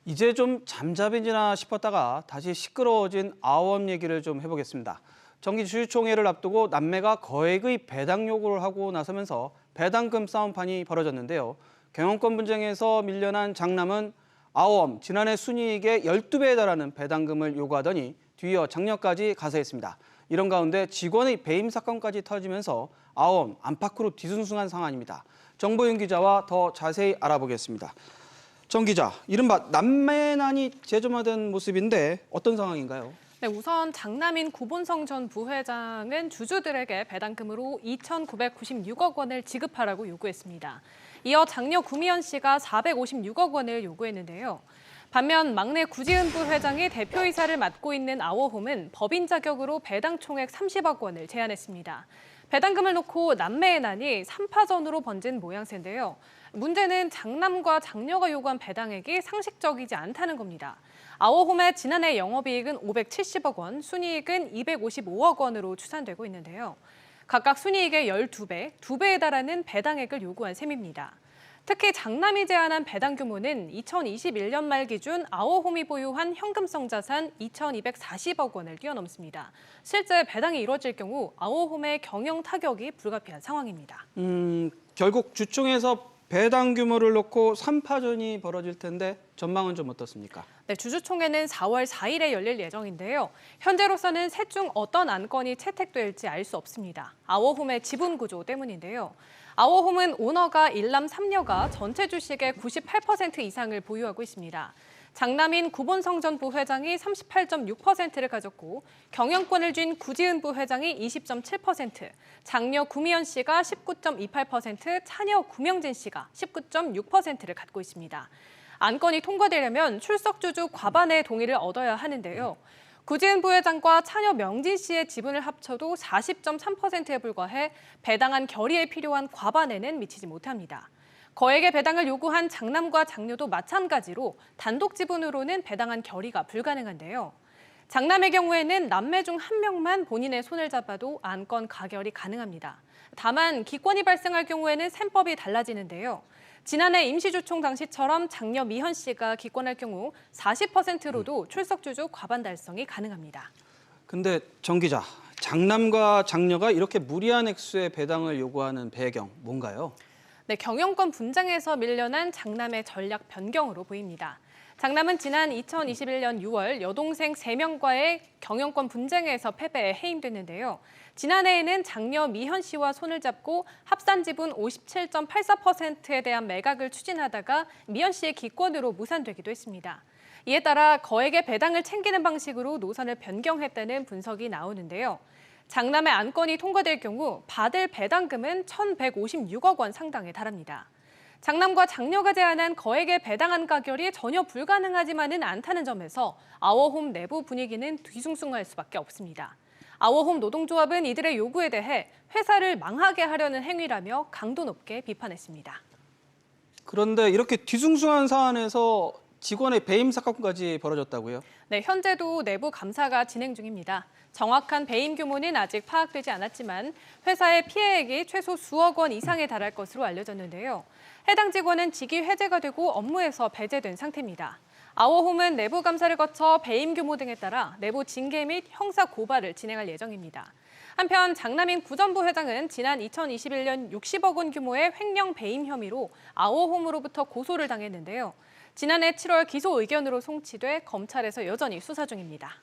이제 좀 잠잠해지나 싶었다가 다시 시끄러워진 아우엄 얘기를 좀 해보겠습니다. 정기 주주총회를 앞두고 남매가 거액의 배당 요구를 하고 나서면서 배당금 싸움판이 벌어졌는데요. 경영권 분쟁에서 밀려난 장남은 아우엄 지난해 순이익의 12배에 달하는 배당금을 요구하더니 뒤이어 장녀까지 가세했습니다. 이런 가운데 직원의 배임 사건까지 터지면서 아우엄 안팎으로 뒤숭숭한 상황입니다. 정보윤 기자와 더 자세히 알아보겠습니다. 정 기자, 이른바 남매난이 재점화된 모습인데 어떤 상황인가요? 네, 우선 장남인 구본성 전 부회장은 주주들에게 배당금으로 2,996억 원을 지급하라고 요구했습니다. 이어 장녀 구미연 씨가 456억 원을 요구했는데요. 반면 막내 구지은 부회장이 대표이사를 맡고 있는 아워홈은 법인 자격으로 배당 총액 30억 원을 제안했습니다. 배당금을 놓고 남매의 난이 3파전으로 번진 모양새인데요. 문제는 장남과 장녀가 요구한 배당액이 상식적이지 않다는 겁니다. 아워홈의 지난해 영업이익은 570억 원, 순이익은 255억 원으로 추산되고 있는데요. 각각 순이익의 12배, 2배에 달하는 배당액을 요구한 셈입니다. 특히 장남이 제안한 배당 규모는 2021년 말 기준 아워홈이 보유한 현금성 자산 2,240억 원을 뛰어넘습니다. 실제 배당이 이루어질 경우 아워홈의 경영 타격이 불가피한 상황입니다. 결국 주총에서 배당 규모를 놓고 3파전이 벌어질 텐데 전망은 좀 어떻습니까? 네, 주주총회는 4월 4일에 열릴 예정인데요. 현재로서는 셋 중 어떤 안건이 채택될지 알 수 없습니다. 아워홈의 지분 구조 때문인데요. 아워홈은 오너가 일남 3녀가 전체 주식의 98% 이상을 보유하고 있습니다. 장남인 구본성 전 부회장이 38.6%를 가졌고 경영권을 쥔 구지은 부회장이 20.7%, 장녀 구미연 씨가 19.28%, 차녀 구명진 씨가 19.6%를 갖고 있습니다. 안건이 통과되려면 출석주주 과반의 동의를 얻어야 하는데요. 구지은 부회장과 차녀 명진 씨의 지분을 합쳐도 40.3%에 불과해 배당안 결의에 필요한 과반에는 미치지 못합니다. 거액의 배당을 요구한 장남과 장녀도 마찬가지로 단독 지분으로는 배당안 결의가 불가능한데요. 장남의 경우에는 남매 중 한 명만 본인의 손을 잡아도 안건 가결이 가능합니다. 다만 기권이 발생할 경우에는 셈법이 달라지는데요. 지난해 임시주총 당시처럼 장녀 미현 씨가 기권할 경우 40%로도 출석주주 과반 달성이 가능합니다. 근데 정 기자, 장남과 장녀가 이렇게 무리한 액수의 배당을 요구하는 배경 뭔가요? 네, 경영권 분쟁에서 밀려난 장남의 전략 변경으로 보입니다. 장남은 지난 2021년 6월 여동생 3명과의 경영권 분쟁에서 패배해 해임됐는데요. 지난해에는 장녀 미현 씨와 손을 잡고 합산 지분 57.84%에 대한 매각을 추진하다가 미현 씨의 기권으로 무산되기도 했습니다. 이에 따라 거액의 배당을 챙기는 방식으로 노선을 변경했다는 분석이 나오는데요. 장남의 안건이 통과될 경우 받을 배당금은 1,156억 원 상당에 달합니다. 장남과 장녀가 제안한 거액의 배당안 가결이 전혀 불가능하지만은 않다는 점에서 아워홈 내부 분위기는 뒤숭숭할 수밖에 없습니다. 아워홈 노동조합은 이들의 요구에 대해 회사를 망하게 하려는 행위라며 강도 높게 비판했습니다. 그런데 이렇게 뒤숭숭한 사안에서 직원의 배임 사건까지 벌어졌다고요? 네, 현재도 내부 감사가 진행 중입니다. 정확한 배임 규모는 아직 파악되지 않았지만 회사의 피해액이 최소 수억 원 이상에 달할 것으로 알려졌는데요. 해당 직원은 직위 해제가 되고 업무에서 배제된 상태입니다. 아워홈은 내부 감사를 거쳐 배임 규모 등에 따라 내부 징계 및 형사 고발을 진행할 예정입니다. 한편 장남인 구 전 부회장은 지난 2021년 60억 원 규모의 횡령 배임 혐의로 아워홈으로부터 고소를 당했는데요. 지난해 7월 기소 의견으로 송치돼 검찰에서 여전히 수사 중입니다.